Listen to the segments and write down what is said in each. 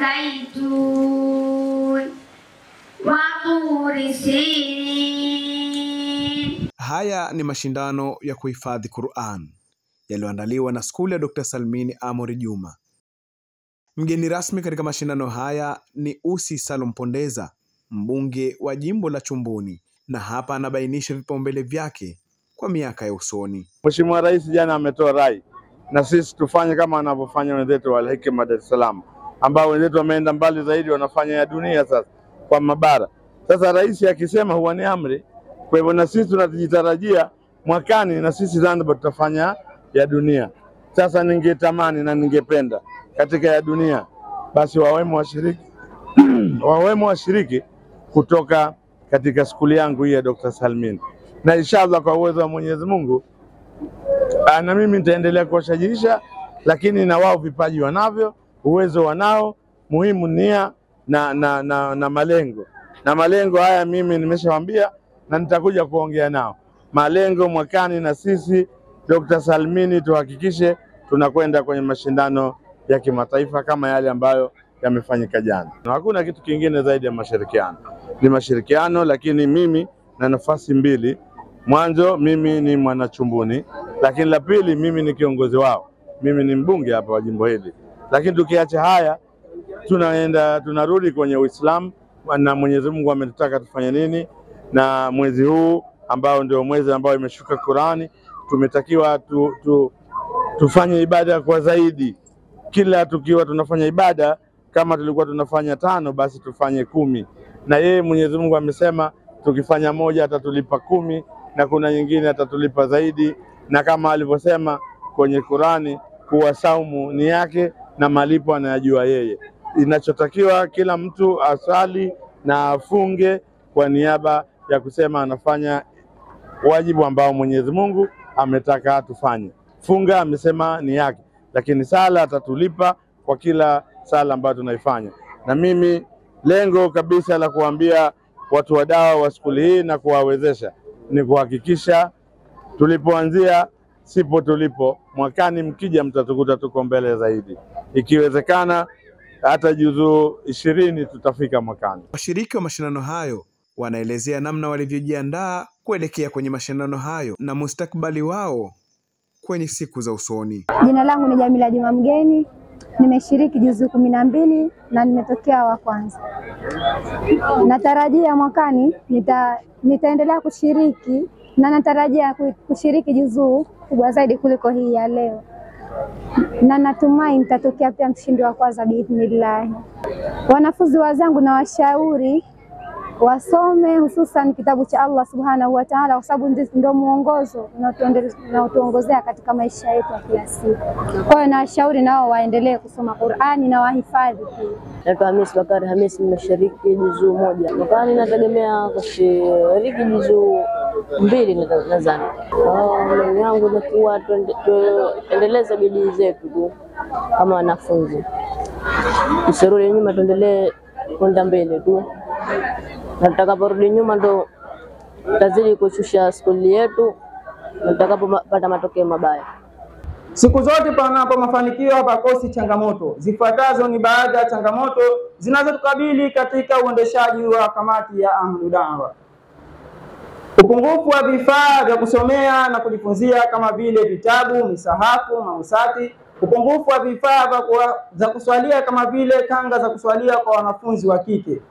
والزيتون وطور سينين. Haya ni mashindano ya kuhifadhi Qur'an yaliyoandaliwa na skuli ya Dr. Salmini Amori Juma. Mgeni rasmi katika mashindano haya ni Usi Salum Pondeza, mbunge wa jimbo la Chumbuni, na hapa anabainisha vipaumbele vyake kwa miaka ya usoni. Mheshimiwa Rais jana ametoa rai na sisi tufanye kama anavyofanya wenzetu wa Al-Hikma Dar es Salaam, ambao wenzetu wameenda mbali zaidi, wanafanya ya dunia sasa kwa mabara. Sasa rais akisema huwa ni amri. Kwa hivyo na sisi tunajitarajia mwakani na sisi Zanzibar tutafanya ya dunia. Sasa ningetamani na ningependa katika ya dunia basi wawemo washiriki kutoka katika skuli yangu hii ya Dr. Salmin, na inshallah kwa uwezo wa Mwenyezi Mungu na mimi nitaendelea kuwashajiisha, lakini na wao vipaji wanavyo, uwezo wanao, muhimu nia na malengo. Na malengo haya mimi nimeshawaambia na nitakuja kuongea nao. Malengo mwakani na sisi Dr. Salmini tuhakikishe tunakwenda kwenye mashindano ya kimataifa kama yale ambayo yamefanyika jana. Na hakuna kitu kingine zaidi ya mashirikiano. Ni mashirikiano, lakini mimi na nafasi mbili. Mwanzo mimi ni mwanachumbuni, lakini la pili mimi ni kiongozi wao. Mimi ni mbunge hapa wa jimbo hili. Lakini tukiacha haya tunarudi kwenye Uislamu, na Mwenyezi Mungu ametutaka tufanye nini, na mwezi huu ambao ndio mwezi ambao imeshuka Qur'ani, tumetakiwa tufanye ibada kwa zaidi. Kila tukiwa tunafanya ibada, kama tulikuwa tunafanya 5 basi tufanye 10. Na yeye Mwenyezi Mungu amesema tukifanya moja atatulipa 10 na kuna nyingine atatulipa zaidi, na kama alivyosema kwenye Qur'ani kuwa saumu ni yake na malipo anayajua yeye. Inachotakiwa kila mtu asali na afunge kwa niaba ya kusema anafanya wajibu ambao Mwenyezi Mungu ametaka tufanye. Funga amesema ni yake, lakini sala atatulipa kwa kila sala ambayo tunaifanya. Na mimi lengo kabisa la kuambia watu wa dawa wa skuli hii na kuwawezesha ni kuhakikisha tulipoanzia sipo tulipo. Mwakani mkija mtatukuta tuko mbele zaidi. Ikiwezekana hata juzuu 20 tutafika mwakani. Washiriki wa mashindano hayo wanaelezea namna walivyojiandaa kuelekea kwenye mashindano hayo na mustakabali wao kwenye siku za usoni. Jina langu ni Jamila Juma Mgeni, nimeshiriki juzuu 12 na nimetokea wa kwanza. Natarajia mwakani nitaendelea kushiriki na natarajia kushiriki juzuu kubwa zaidi kuliko hii ya leo. Na natumai nitatokea pia mshindi wa kwanza biidhnillah. Wanafunzi wazangu na washauri wasome hususan kitabu cha Allah Subhanahu wa Ta'ala, kwa sababu ndio muongozo unaotuongozea katika maisha yetu ya kila siku. Kwa hiyo nawashauri nao waendelee kusoma Qur'ani na wahifadhi pia. Naitwa Hamis Bakari Hamis, nimeshiriki juzuu 1. Mwakani nategemea kushiriki juzuu 2 nadhani. Malengo yangu ni kuwa tuendeleze bidii zetu tu kama wanafunzi. Tusirudi nyuma, tuendelee kwenda mbele tu. Na tutakaporudi nyuma ndo tutazidi kushusha skuli yetu na tutakapopata matokeo mabaya. Siku zote panapo mafanikio hapakosi changamoto. Zifuatazo ni baadhi ya changamoto zinazotukabili katika uendeshaji wa kamati ya Ahlu Da'wa. Upungufu wa vifaa vya kusomea na kujifunzia kama vile vitabu, misahafu, mausati. Upungufu wa vifaa za kuswalia kama vile kanga za kuswalia kwa wanafunzi wa kike.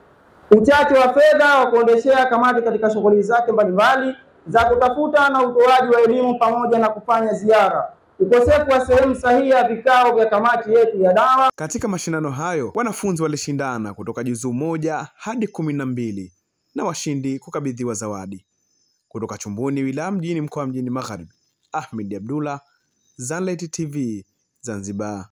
Uchache wa fedha wa kuendeshea kamati katika shughuli zake mbalimbali za kutafuta na utoaji wa elimu pamoja na kufanya ziara. Ukosefu wa sehemu sahihi ya vikao vya kamati yetu ya dawa. Katika mashindano hayo, wanafunzi walishindana kutoka juzuu 1 hadi 12 na washindi kukabidhiwa zawadi. Kutoka Chumbuni, wilaya Mjini, mkoa Mjini Magharibi, Ahmed Abdullah, Zanlet TV, Zanzibar.